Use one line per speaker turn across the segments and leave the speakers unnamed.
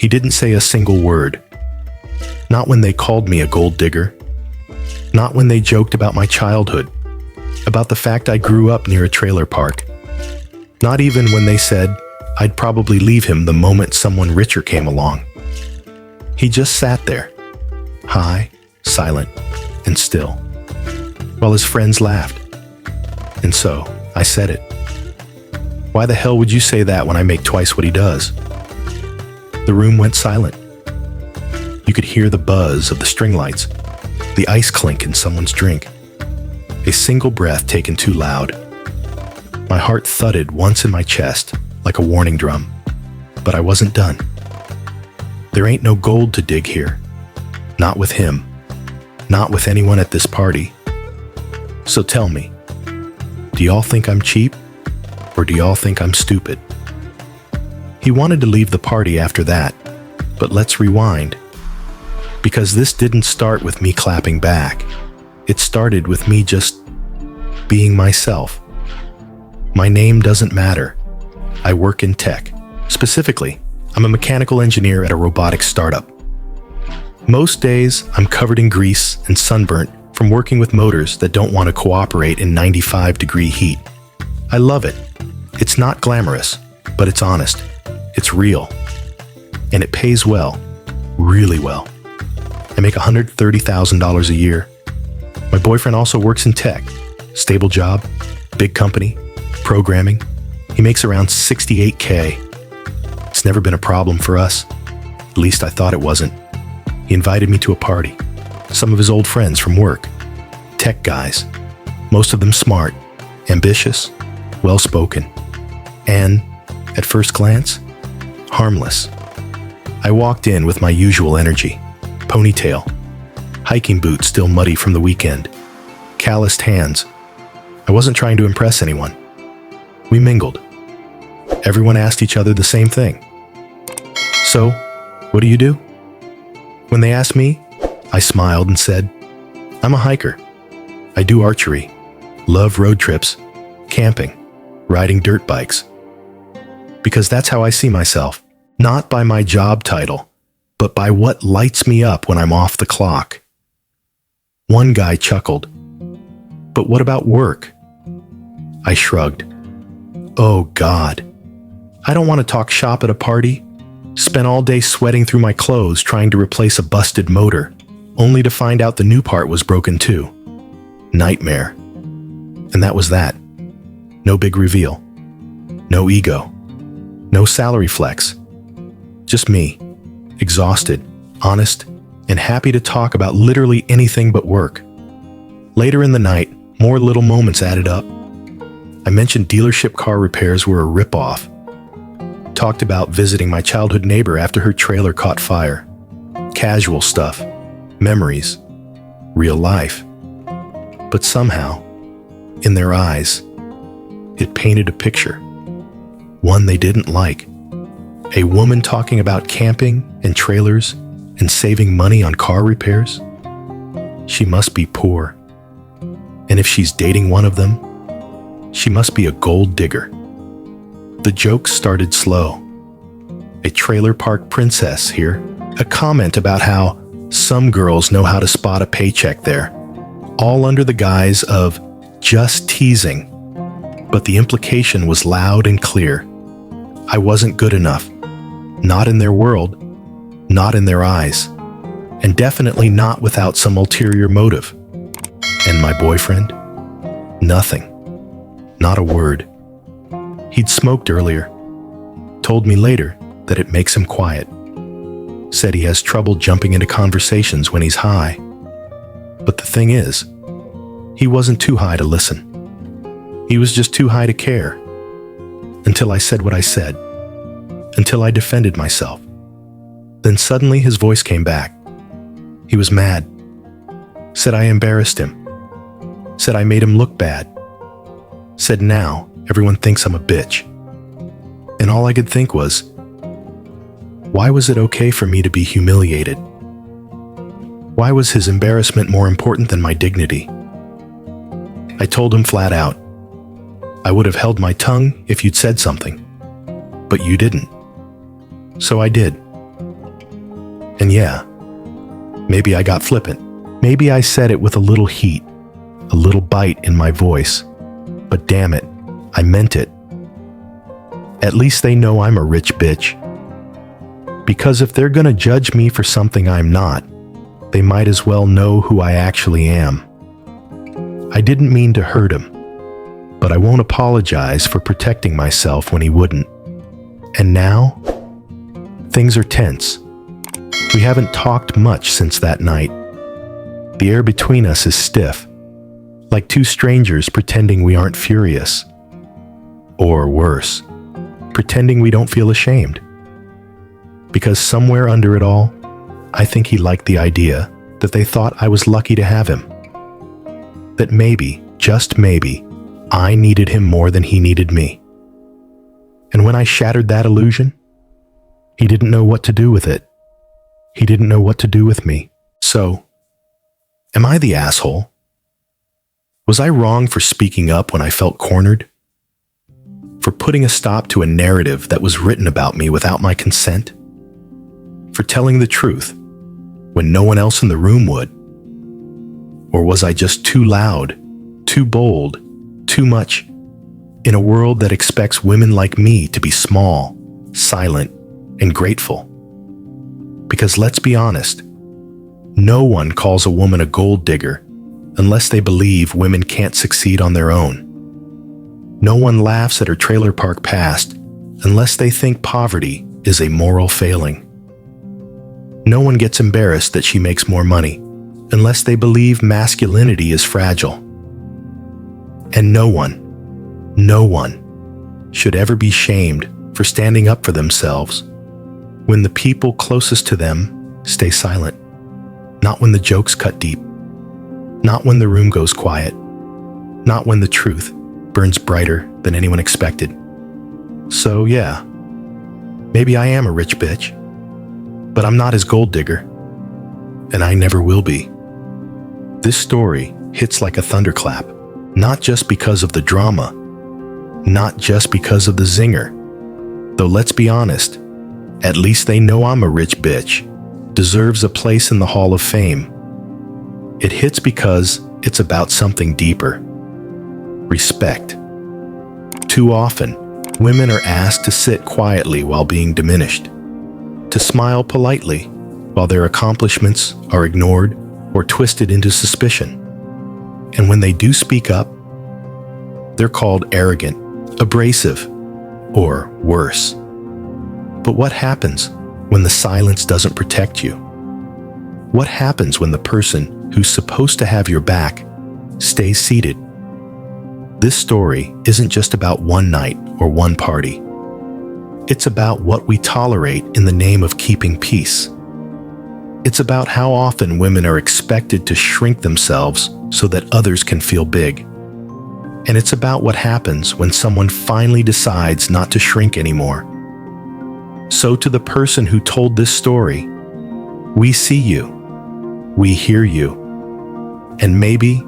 He didn't say a single word. Not when they called me a gold digger. Not when they joked about my childhood, about the fact I grew up near a trailer park. Not even when they said I'd probably leave him the moment someone richer came along. He just sat there, high, silent, and still, while his friends laughed. And so, I said it. Why the hell would you say that when I make twice what he does? The room went silent. You could hear the buzz of the string lights, the ice clink in someone's drink, a single breath taken too loud. My heart thudded once in my chest like a warning drum, but I wasn't done. There ain't no gold to dig here. Not with him. Not with anyone at this party. So tell me, do y'all think I'm cheap, or do y'all think I'm stupid? He wanted to leave the party after that, but let's rewind. Because this didn't start with me clapping back. It started with me just being myself. My name doesn't matter. I work in tech. Specifically, I'm a mechanical engineer at a robotics startup. Most days, I'm covered in grease and sunburnt from working with motors that don't want to cooperate in 95-degree heat. I love it. It's not glamorous, but it's honest. It's real. And it pays well, really well. I make $130,000 a year. My boyfriend also works in tech. Stable job, big company, programming. He makes around $68K. It's never been a problem for us. At least I thought it wasn't. He invited me to a party. Some of his old friends from work. Tech guys. Most of them smart, ambitious, well-spoken. And, at first glance, harmless. I walked in with my usual energy. Ponytail. Hiking boots still muddy from the weekend. Calloused hands. I wasn't trying to impress anyone. We mingled. Everyone asked each other the same thing. So, what do you do? When they asked me, I smiled and said, I'm a hiker. I do archery, love road trips, camping, riding dirt bikes. Because that's how I see myself, not by my job title, but by what lights me up when I'm off the clock. One guy chuckled. But what about work? I shrugged. Oh God. I don't want to talk shop at a party. Spent all day sweating through my clothes trying to replace a busted motor, only to find out the new part was broken too. Nightmare. And that was that. No big reveal. No ego. No salary flex. Just me, exhausted, honest, and happy to talk about literally anything but work. Later in the night, more little moments added up. I mentioned dealership car repairs were a ripoff. Talked about visiting my childhood neighbor after her trailer caught fire. Casual stuff, memories, real life. But somehow, in their eyes, it painted a picture. One they didn't like. A woman talking about camping and trailers and saving money on car repairs. She must be poor. And if she's dating one of them, she must be a gold digger. The joke started slow. A trailer park princess here. A comment about how some girls know how to spot a paycheck there. All under the guise of just teasing. But the implication was loud and clear. I wasn't good enough. Not in their world. Not in their eyes. And definitely not without some ulterior motive. And my boyfriend? Nothing. Not a word. He'd smoked earlier. Told me later that it makes him quiet. Said he has trouble jumping into conversations when he's high. But the thing is, he wasn't too high to listen. He was just too high to care. Until I said what I said. Until I defended myself. Then suddenly his voice came back. He was mad. Said I embarrassed him. Said I made him look bad. Said now everyone thinks I'm a bitch. And all I could think was, why was it okay for me to be humiliated? Why was his embarrassment more important than my dignity? I told him flat out, I would have held my tongue if you'd said something, but you didn't. So I did. yeah, maybe I got flippant. Maybe I said it with a little heat, a little bite in my voice. But damn it, I meant it. At least they know I'm a rich bitch. Because if they're gonna judge me for something I'm not, they might as well know who I actually am. I didn't mean to hurt him, but I won't apologize for protecting myself when he wouldn't. And now, things are tense. We haven't talked much since that night. The air between us is stiff, like two strangers pretending we aren't furious. Or worse, pretending we don't feel ashamed. Because somewhere under it all, I think he liked the idea that they thought I was lucky to have him. That maybe, just maybe, I needed him more than he needed me. And when I shattered that illusion, he didn't know what to do with it. He didn't know what to do with me. So, am I the asshole? Was I wrong for speaking up when I felt cornered? For putting a stop to a narrative that was written about me without my consent? For telling the truth when no one else in the room would? Or was I just too loud, too bold, too much, in a world that expects women like me to be small, silent, and grateful? Because let's be honest, no one calls a woman a gold digger unless they believe women can't succeed on their own. No one laughs at her trailer park past unless they think poverty is a moral failing. No one gets embarrassed that she makes more money unless they believe masculinity is fragile. And no one should ever be shamed for standing up for themselves when the people closest to them stay silent. Not when the jokes cut deep. Not when the room goes quiet. Not when the truth burns brighter than anyone expected. So yeah, maybe I am a rich bitch, but I'm not his gold digger, and I never will be. This story hits like a thunderclap, not just because of the drama, not just because of the zinger. Though let's be honest, at least they know I'm a rich bitch, deserves a place in the Hall of Fame. It hits because it's about something deeper. Respect. Too often, women are asked to sit quietly while being diminished, to smile politely while their accomplishments are ignored or twisted into suspicion. And when they do speak up, they're called arrogant, abrasive, or worse. But what happens when the silence doesn't protect you? What happens when the person who's supposed to have your back stays seated? This story isn't just about one night or one party. It's about what we tolerate in the name of keeping peace. It's about how often women are expected to shrink themselves so that others can feel big. And it's about what happens when someone finally decides not to shrink anymore. So to the person who told this story, we see you, we hear you, and maybe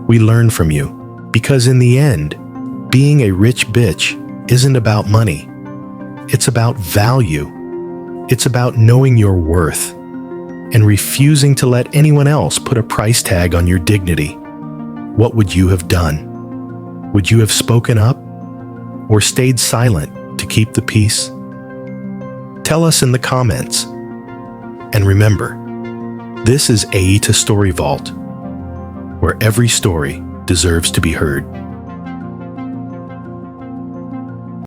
we learn from you. Because in the end, being a rich bitch isn't about money. It's about value. It's about knowing your worth and refusing to let anyone else put a price tag on your dignity. What would you have done? Would you have spoken up or stayed silent to keep the peace? Tell us in the comments. And remember, this is AITA Story Vault, where every story deserves to be heard.